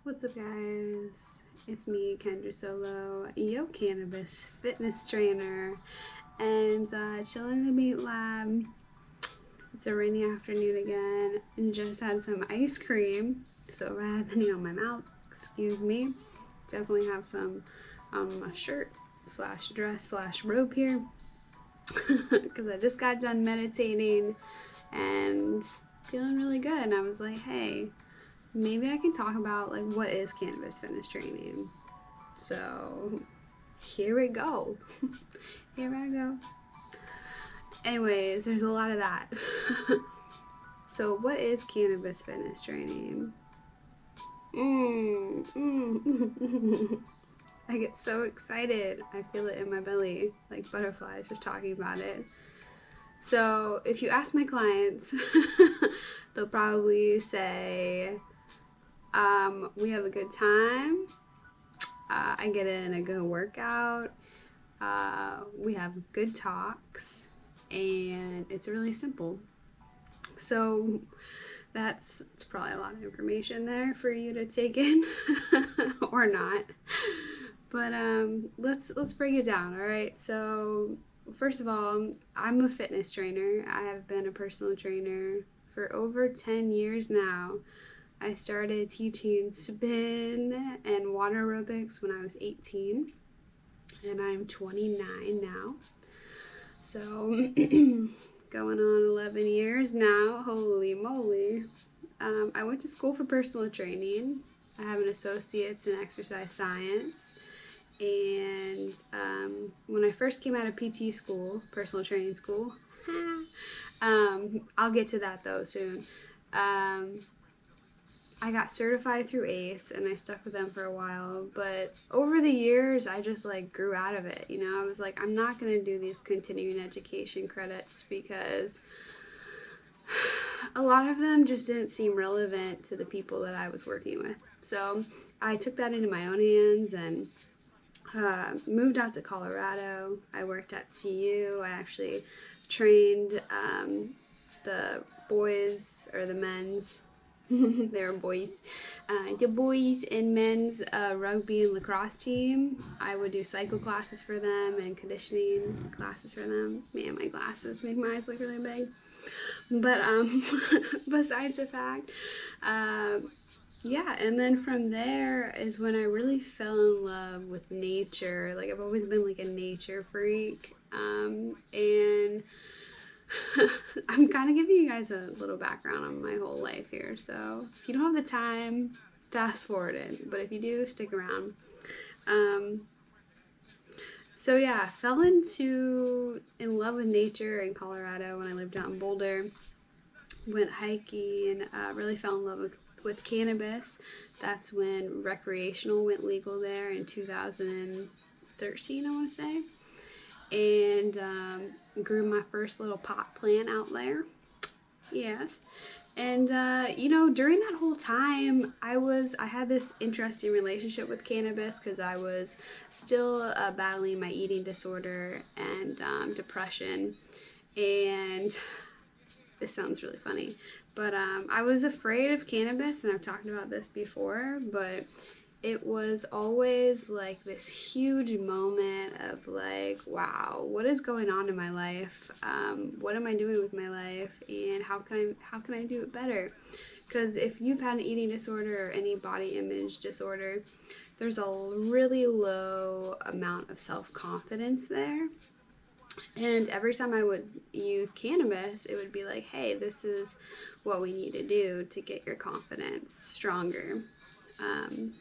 What's up, guys? It's me, Kendra Solo, yo Cannabis Fitness Trainer, and chilling in the meat lab. It's a rainy afternoon again, and just had some ice cream, so if I have any on my mouth, excuse me. Definitely have some on my shirt slash dress slash robe here, because I just got done meditating and feeling really good, and I was like, hey, maybe I can talk about like what is cannabis fitness training. So here we go. Here I go. Anyways, there's a lot of that. So what is cannabis fitness training? I get so excited. I feel it in my belly, like butterflies, just talking about it. So if you ask my clients, they'll probably say, we have a good time. I get in a good workout. We have good talks, and it's really simple. So that's probably a lot of information there for you to take in, or not. But let's break it down. All right. So first of all, I'm a fitness trainer. I have been a personal trainer for over 10 years now. I started teaching spin and water aerobics when I was 18, and I'm 29 now. So going on 11 years now, holy moly. I went to school for personal training. I have an associate's in exercise science. And when I first came out of PT school, personal training school, I'll get to that though soon. I got certified through ACE, and I stuck with them for a while, but over the years I just like grew out of it. I was like, I'm not going to do these continuing education credits because a lot of them just didn't seem relevant to the people that I was working with. So I took that into my own hands and moved out to Colorado. I worked at CU. I actually trained the boys, or the men's, they were boys, the boys and men's rugby and lacrosse team. I would do cycle classes for them and conditioning classes for them. Man, my glasses make my eyes look really big. But besides the fact, yeah, and then from there is when I really fell in love with nature. Like, I've always been like a nature freak, and I'm kind of giving you guys a little background on my whole life here. So if you don't have the time, fast forward it. But if you do, stick around. So yeah, I fell in love with nature in Colorado when I lived out in Boulder. Went hiking, really fell in love with cannabis. That's when recreational went legal there in 2013, I want to say. And grew my first little pot plant out there. Yes. And during that whole time, I had this interesting relationship with cannabis because I was still battling my eating disorder and depression. And this sounds really funny, but I was afraid of cannabis, and I've talked about this before, but it was always like this huge moment of like, wow, what is going on in my life? What am I doing with my life, and how can I do it better? Because if you've had an eating disorder or any body image disorder, there's a really low amount of self-confidence there. And every time I would use cannabis, it would be like, hey, this is what we need to do to get your confidence stronger.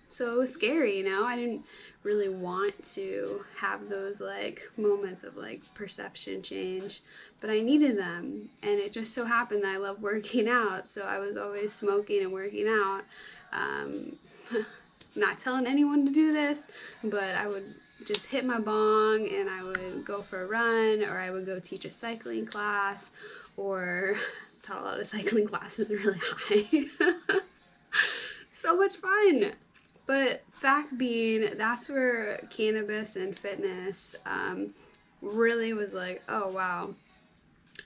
So it was scary, I didn't really want to have those like moments of like perception change, but I needed them. And it just so happened that I love working out, so I was always smoking and working out. Not telling anyone to do this, but I would just hit my bong and I would go for a run, or I would go teach a cycling class, or taught a lot of cycling classes really high. So much fun. But fact being, that's where cannabis and fitness really was like, oh wow,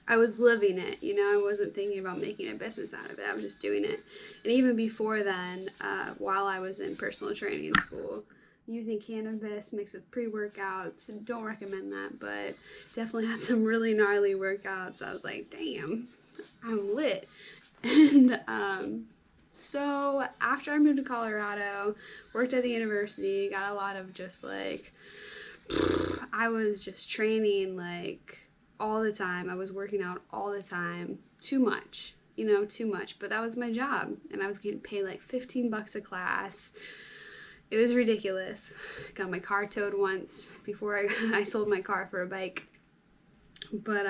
I was living it, you know. I wasn't thinking about making a business out of it. I was just doing it. And even before then, while I was in personal training school, using cannabis mixed with pre-workouts. Don't recommend that, but definitely had some really gnarly workouts. I was like, damn, I'm lit. And so after I moved to Colorado, worked at the university, got a lot of just like, I was just training like all the time. I was working out all the time. Too much, you know, too much. But that was my job, and I was getting paid like $15 a class. It was ridiculous. Got my car towed once before I sold my car for a bike. But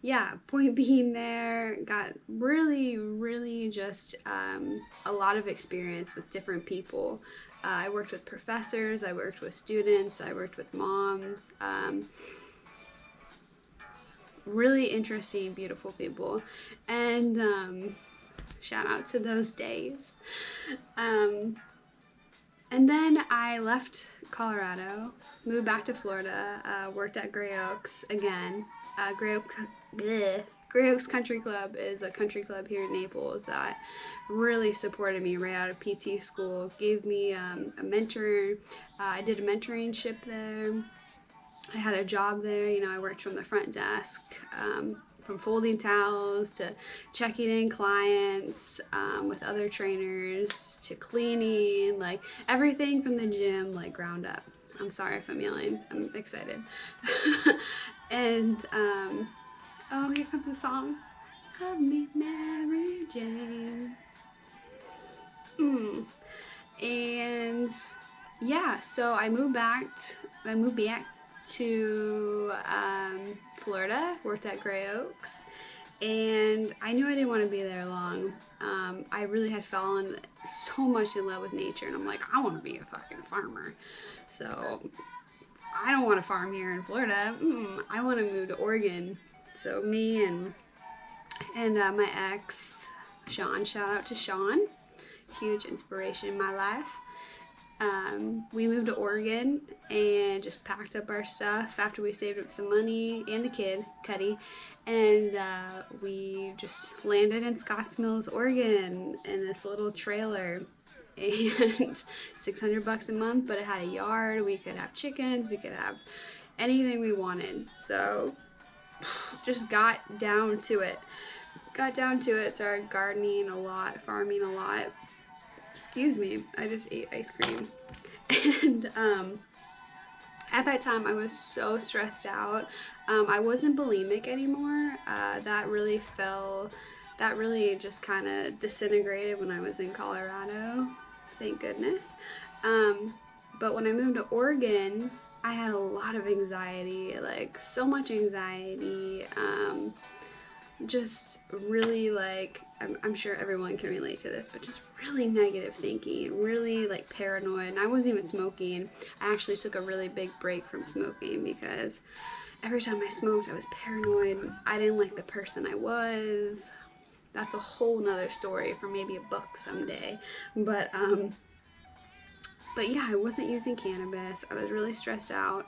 yeah, point being there, got really just a lot of experience with different people. I worked with professors, I worked with students, I worked with moms. Really interesting, beautiful people. And shout out to those days. And then I left Colorado, moved back to Florida, worked at Gray Oaks again. Gray Oaks Country Club is a country club here in Naples that really supported me right out of PT school, gave me a mentor. I did a mentorship there. I had a job there, you know. I worked from the front desk, from folding towels to checking in clients with other trainers to cleaning, like everything from the gym, like ground up. I'm sorry if I'm yelling, I'm excited. And oh, here comes the song. Call me Mary Jane. And yeah, so I moved back to Florida, worked at Gray Oaks, and I knew I didn't want to be there long. I really had fallen so much in love with nature, and I'm like, I want to be a fucking farmer. So I don't want to farm here in Florida. I want to move to Oregon. So me and my ex, Sean, shout out to Sean, huge inspiration in my life. We moved to Oregon and just packed up our stuff after we saved up some money and the kid, Cuddy, and we just landed in Scotts Mills, Oregon in this little trailer, and $600 a month, but it had a yard. We could have chickens, we could have anything we wanted. So just got down to it, started gardening a lot, farming a lot. Excuse me, I just ate ice cream. And at that time I was so stressed out. I wasn't bulimic anymore. That really just kind of disintegrated when I was in Colorado, thank goodness. But when I moved to Oregon, I had a lot of anxiety, like so much anxiety. Just really like, I'm sure everyone can relate to this, but just really negative thinking, really like paranoid. And I wasn't even smoking. I actually took a really big break from smoking because every time I smoked I was paranoid. I didn't like the person I was. That's a whole nother story for maybe a book someday. But yeah, I wasn't using cannabis. I was really stressed out,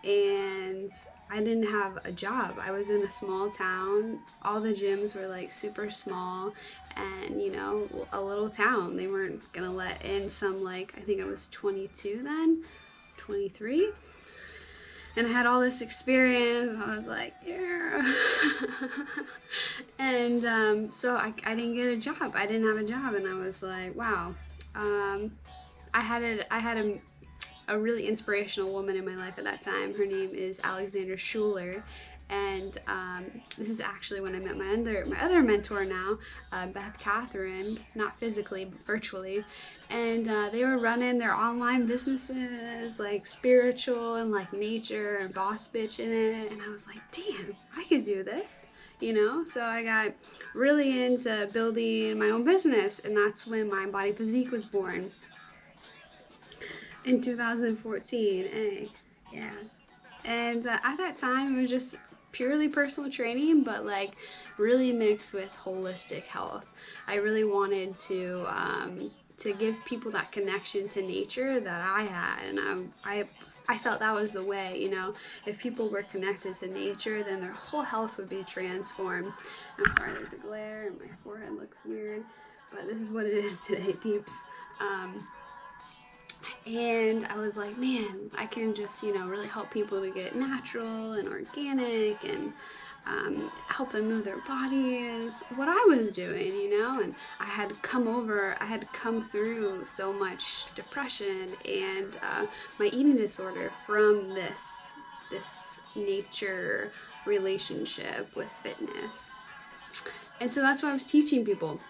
and I didn't have a job. I was in a small town. All the gyms were like super small, and you know, a little town. They weren't gonna let in some, like, I think I was 22 then, 23. And I had all this experience. I was like, yeah. And so I didn't get a job. I didn't have a job, and I was like, wow. I had a really inspirational woman in my life at that time. Her name is Alexandra Schuler, and this is actually when I met my other mentor now, Beth Catherine, not physically but virtually, and they were running their online businesses, like spiritual and like nature and boss bitch in it, and I was like, damn, I could do this, you know. So I got really into building my own business, and that's when Mind Body Physique was born. In 2014, yeah. And at that time, it was just purely personal training, but like really mixed with holistic health. I really wanted to give people that connection to nature that I had, and I I felt that was the way, you know, if people were connected to nature, then their whole health would be transformed. I'm sorry, there's a glare and my forehead looks weird, but this is what it is today, peeps. And I was like, man, I can just, you know, really help people to get natural and organic and help them move their bodies, what I was doing, you know. And I had come through so much depression and my eating disorder from this nature relationship with fitness. And so that's what I was teaching people.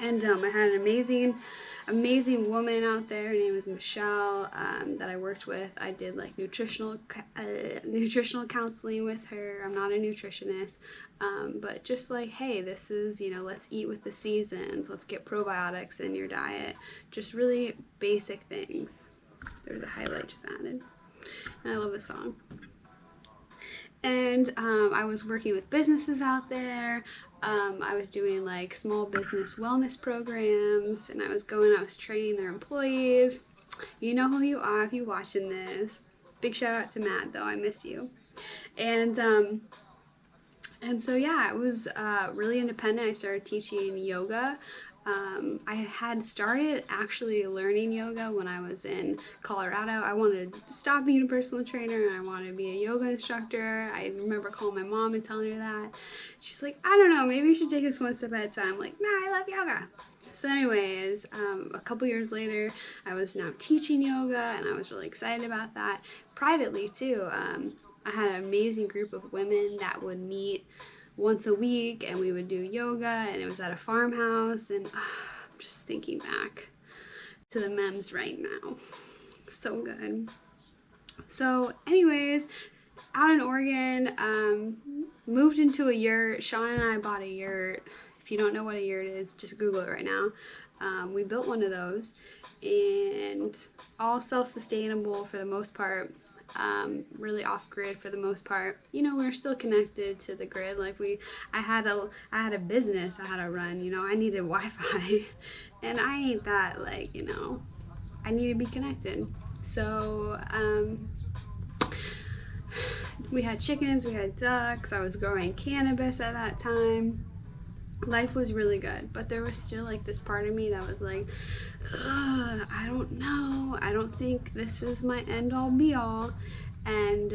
And I had an amazing woman out there. Her name was Michelle, that I worked with. I did like nutritional counseling with her. I'm not a nutritionist, but just like, hey, this is, you know, let's eat with the seasons. Let's get probiotics in your diet. Just really basic things. There's a highlight just added. And I love this song. And I was working with businesses out there. I was doing like small business wellness programs, and I was training their employees. You know who you are if you're watching this. Big shout out to Matt, though. I miss you. And so yeah, it was really independent. I started teaching yoga. I had started actually learning yoga when I was in Colorado. I wanted to stop being a personal trainer and I wanted to be a yoga instructor. I remember calling my mom and telling her that. She's like, I don't know, maybe you should take this one step at a time. I'm like, nah, I love yoga. So anyways, a couple years later, I was now teaching yoga and I was really excited about that. Privately too, I had an amazing group of women that would meet once a week and we would do yoga, and it was at a farmhouse. And I'm just thinking back to the memes right now. So good. So anyways, out in Oregon, moved into a yurt. Sean and I bought a yurt. If you don't know what a yurt is, just Google it right now. We built one of those, and all self-sustainable for the most part. Really off-grid for the most part. You know, we were still connected to the grid. Like I had a business I had to run. You know, I needed Wi-Fi, and I ain't that, like, you know, I need to be connected. So we had chickens, we had ducks. I was growing cannabis at that time. Life was really good, but there was still like this part of me that was like, I don't know, I don't think this is my end all be all. And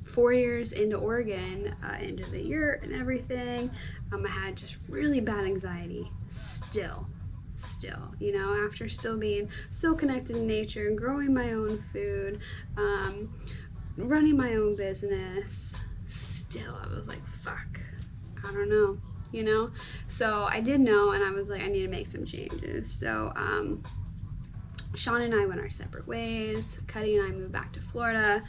4 years into Oregon, into the yurt and everything, I had just really bad anxiety still, you know, after still being so connected to nature and growing my own food, running my own business. Still, I was like, fuck, I don't know. You know, so I did know, and I was like, I need to make some changes. So Sean and I went our separate ways. Cuddy and I moved back to Florida.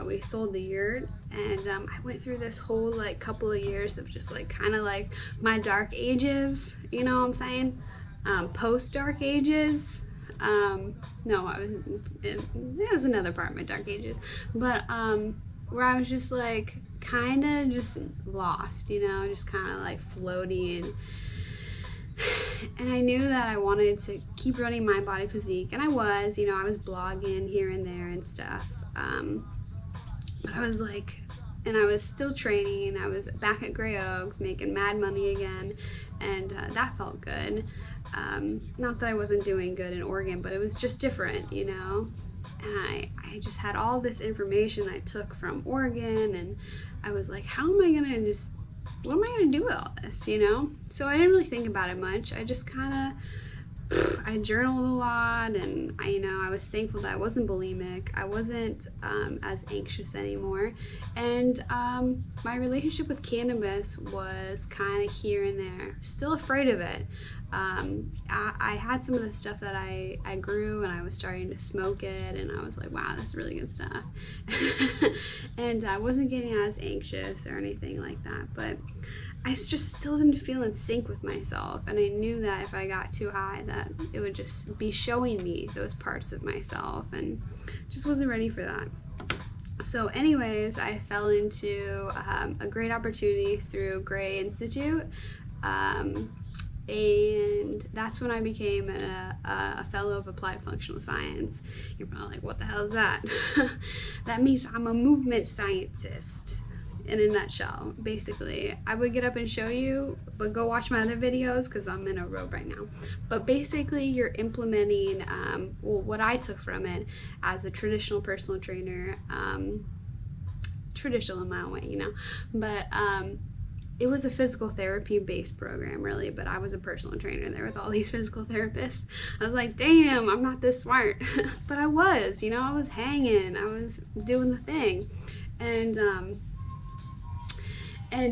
We sold the yurt, and I went through this whole like couple of years of just like kind of like my dark ages, you know what I'm saying? Post dark ages. No, it was another part of my dark ages, but where I was just like kind of just lost, you know, just kind of like floating. And I knew that I wanted to keep running Mind Body Physique, and I was, you know, I was blogging here and there and stuff, but I was like, and I was still training. I was back at Gray Oaks making mad money again, and that felt good. Not that I wasn't doing good in Oregon, but it was just different, you know. And I just had all this information I took from Oregon, and I was like, how am I gonna what am I gonna do with all this, you know? So I didn't really think about it much. I just kind of, I journaled a lot, and I was thankful that I wasn't bulimic. I wasn't as anxious anymore, and my relationship with cannabis was kind of here and there. Still afraid of it. I had some of the stuff that I grew, and I was starting to smoke it, and I was like, wow, this is really good stuff. And I wasn't getting as anxious or anything like that, but I just still didn't feel in sync with myself, and I knew that if I got too high that it would just be showing me those parts of myself, and just wasn't ready for that. So anyways, I fell into a great opportunity through Gray Institute, and And that's when I became a fellow of applied functional science. You're probably like, what the hell is that? That means I'm a movement scientist. In a nutshell, basically. I would get up and show you, but go watch my other videos because I'm in a robe right now. But basically, you're implementing well, what I took from it as a traditional personal trainer, traditional in my own way, you know, but it was a physical therapy based program, really, but I was a personal trainer there with all these physical therapists. I was like, damn, I'm not this smart. But I was, you know, I was hanging, I was doing the thing, and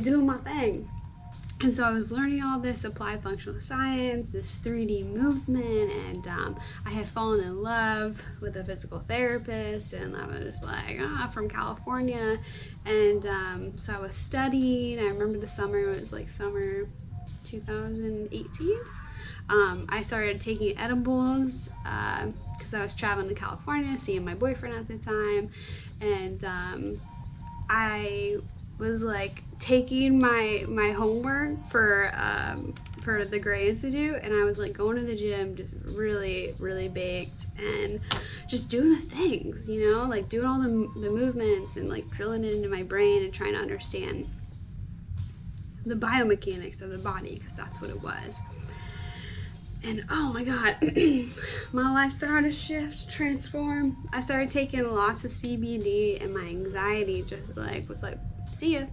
doing my thing. And so I was learning all this applied functional science, this 3D movement, and I had fallen in love with a physical therapist, and I was like, from California. And so I was studying. I remember the summer, it was like summer 2018. I started taking edibles because I was traveling to California, seeing my boyfriend at the time, and I was like taking my homework for the Gray Institute, and I was like going to the gym just really baked and just doing the things, you know, like doing all the movements and like drilling it into my brain and trying to understand the biomechanics of the body, because that's what it was. And oh my god, my life started to shift, transform. I started taking lots of CBD, and my anxiety just like was like, see ya.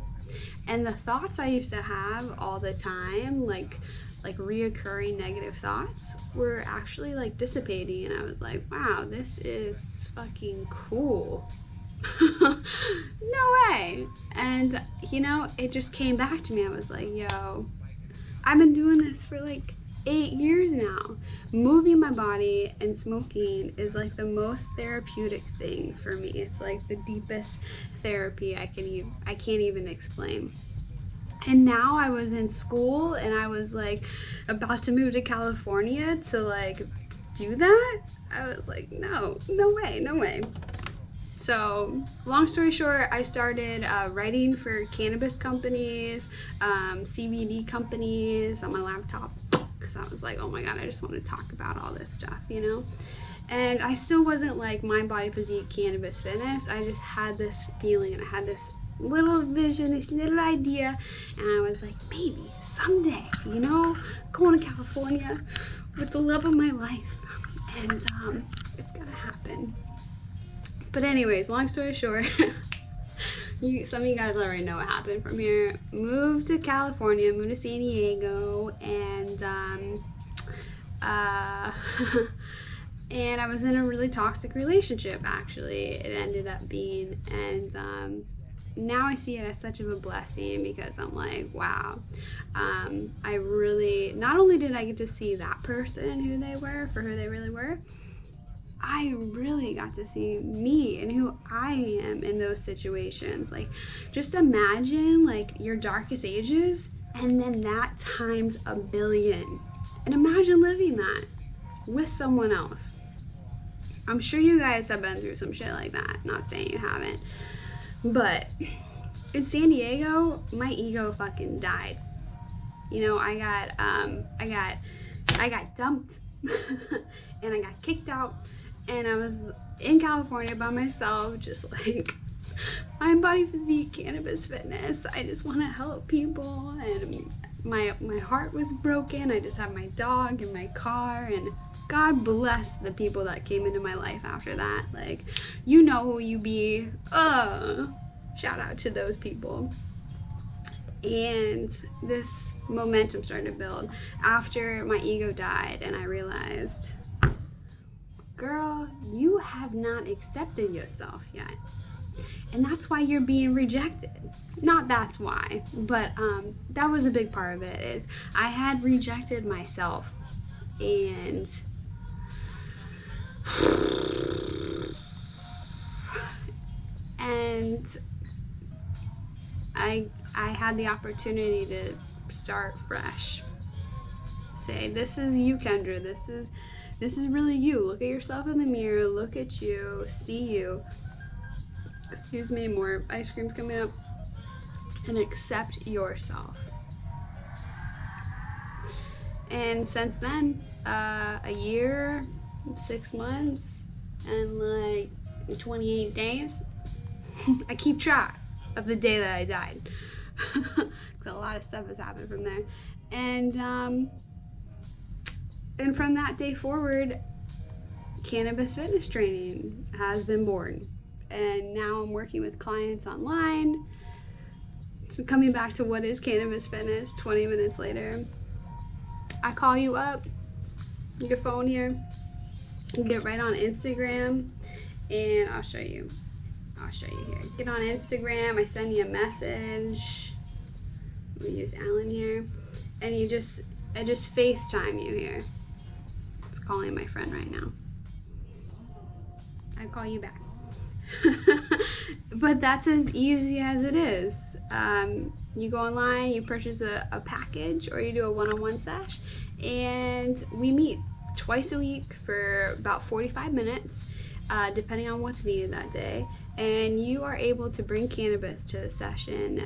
And the thoughts I used to have all the time, like reoccurring negative thoughts, were actually like dissipating, and I was like, wow, this is fucking cool. No way. And you know, it just came back to me. I was like, yo, I've been doing this for like 8 years now. Moving my body and smoking is like the most therapeutic thing for me. It's like the deepest therapy I can't even explain. And now I was in school, and I was like about to move to California to like do that. I was like, no way. So long story short, I started writing for cannabis companies, CBD companies on my laptop, because I was like, oh my god, I just want to talk about all this stuff, you know. And I still wasn't like Mind Body Physique Cannabis Fitness. I just had this feeling, and I had this little vision, this little idea, and I was like, maybe someday, you know, going to California with the love of my life, and it's gonna happen. But anyways, long story short, some of you guys already know what happened from here. Moved to California, moved to San Diego, and and I was in a really toxic relationship, actually, it ended up being, and now I see it as such of a blessing, because I'm like, wow, I really, not only did I get to see that person who they were for who they really were, I really got to see me and who I am in those situations. Like, just imagine like your darkest ages, and then that times 1,000,000,000, and imagine living that with someone else. I'm sure you guys have been through some shit like that, not saying you haven't, but in San Diego, my ego fucking died. You know, I got dumped and I got kicked out, and I was in California by myself, just like Mind Body Physique Cannabis Fitness. I just want to help people, and my heart was broken. I just had my dog and my car, and God bless the people that came into my life after that. Like, you know who you be. Shout out to those people. And this momentum started to build after my ego died, and I realized, girl, you have not accepted yourself yet, and that's why you're being rejected. Not that's why, but that was a big part of it, is I had rejected myself, and I had the opportunity to start fresh. Say, this is you, Kendra. This is really you. Look at yourself in the mirror. Look at you. See you. Excuse me, more ice cream's coming up. And accept yourself. And since then, a year, 6 months, and like 28 days, I keep track of the day that I died. Because a lot of stuff has happened from there. And from that day forward, Cannabis Fitness Training has been born. And now I'm working with clients online. So coming back to what is Cannabis Fitness 20 minutes later, I call you up, your phone here, you get right on Instagram, and I'll show you here. Get on Instagram, I send you a message. We use Alan here, and I just FaceTime you here. It's calling my friend right now. I call you back. But that's as easy as it is. You go online, you purchase a package, or you do a one-on-one sesh, and we meet twice a week for about 45 minutes, depending on what's needed that day. And you are able to bring cannabis to the session.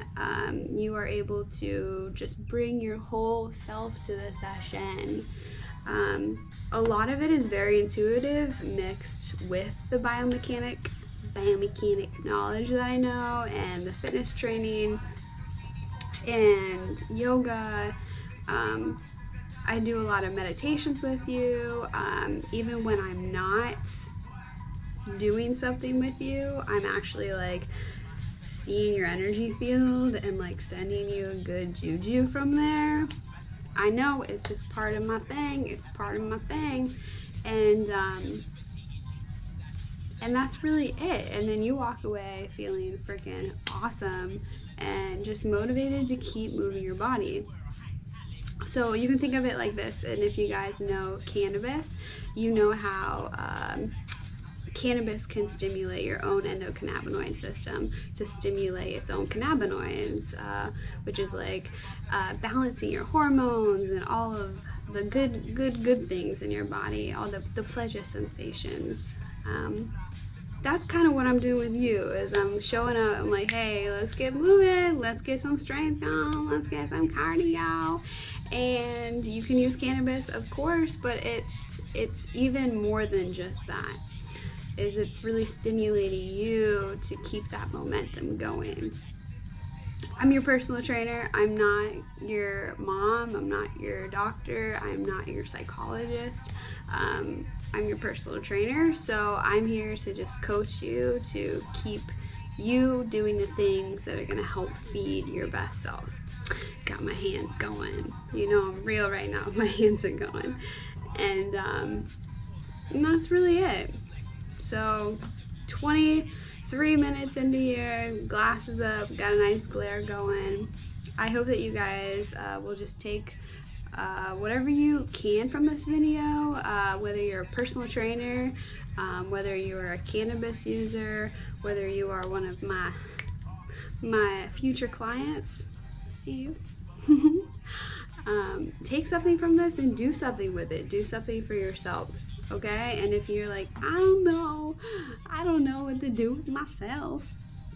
You are able to just bring your whole self to the session. A lot of it is very intuitive, mixed with the biomechanic knowledge that I know, and the fitness training and yoga. I do a lot of meditations with you. Even when I'm not doing something with you, I'm actually like seeing your energy field and like sending you a good juju from there. I know it's just part of my thing. It's part of my thing. And that's really it. And then you walk away feeling freaking awesome and just motivated to keep moving your body. So you can think of it like this, and if you guys know cannabis, you know how cannabis can stimulate your own endocannabinoid system to stimulate its own cannabinoids, which is like balancing your hormones and all of the good things in your body, all the pleasure sensations. That's kind of what I'm doing with you, is I'm showing up. I'm like, hey, let's get moving, let's get some strength on, let's get some cardio. And you can use cannabis, of course, but it's even more than just that. It's really stimulating you to keep that momentum going. I'm your personal trainer. I'm not your mom. I'm not your doctor. I'm not your psychologist. I'm your personal trainer. So I'm here to just coach you to keep you doing the things that are going to help feed your best self. Got my hands going. You know I'm real right now. My hands are going. And that's really it. So 23 minutes into here, glasses up, got a nice glare going. I hope that you guys will just take whatever you can from this video, whether you're a personal trainer, whether you're a cannabis user, whether you are one of my future clients. See you. Take something from this and do something with it. Do something for yourself. Okay? And if you're like, I don't know what to do with myself,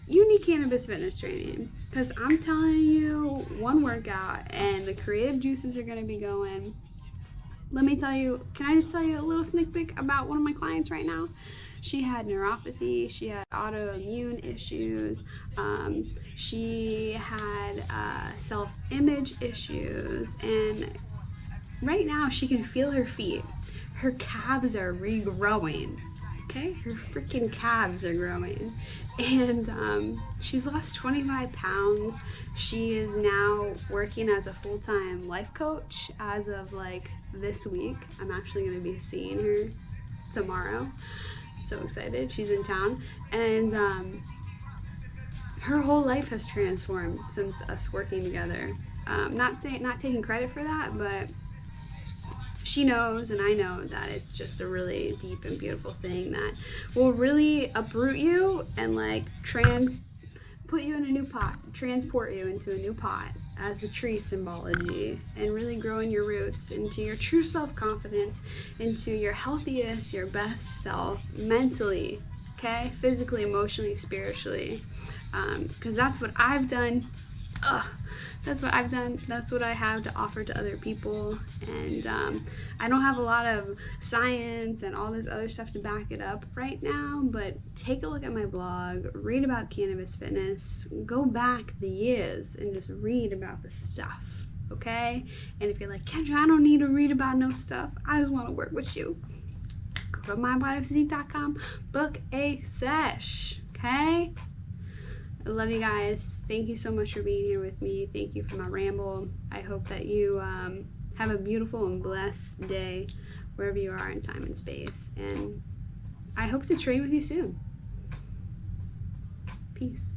you need Cannabis Fitness Training, because I'm telling you, one workout and the creative juices are going to be going. Let me tell you, can I just tell you a little sneak peek about one of my clients right now? She had neuropathy, she had autoimmune issues, she had self-image issues, and right now she can feel her feet. Her calves are regrowing, okay? Her freaking calves are growing. And she's lost 25 pounds. She is now working as a full-time life coach as of like this week. I'm actually gonna be seeing her tomorrow. So excited, she's in town. And her whole life has transformed since us working together. Not taking credit for that, but she knows and I know that it's just a really deep and beautiful thing that will really uproot you and like put you in a new pot, transport you into a new pot as the tree symbology, and really growing your roots into your true self-confidence, into your healthiest, your best self, mentally, okay, physically, emotionally, spiritually, because that's what I've done. That's what I've done. That's what I have to offer to other people. And I don't have a lot of science and all this other stuff to back it up right now, but take a look at my blog, read about cannabis fitness, go back the years and just read about the stuff, okay? And if you're like, Kendra, I don't need to read about no stuff, I just want to work with you, go to mybodyphysique.com, book a sesh, okay? I love you guys. Thank you so much for being here with me. Thank you for my ramble. I hope that you have a beautiful and blessed day wherever you are in time and space. And I hope to train with you soon. Peace.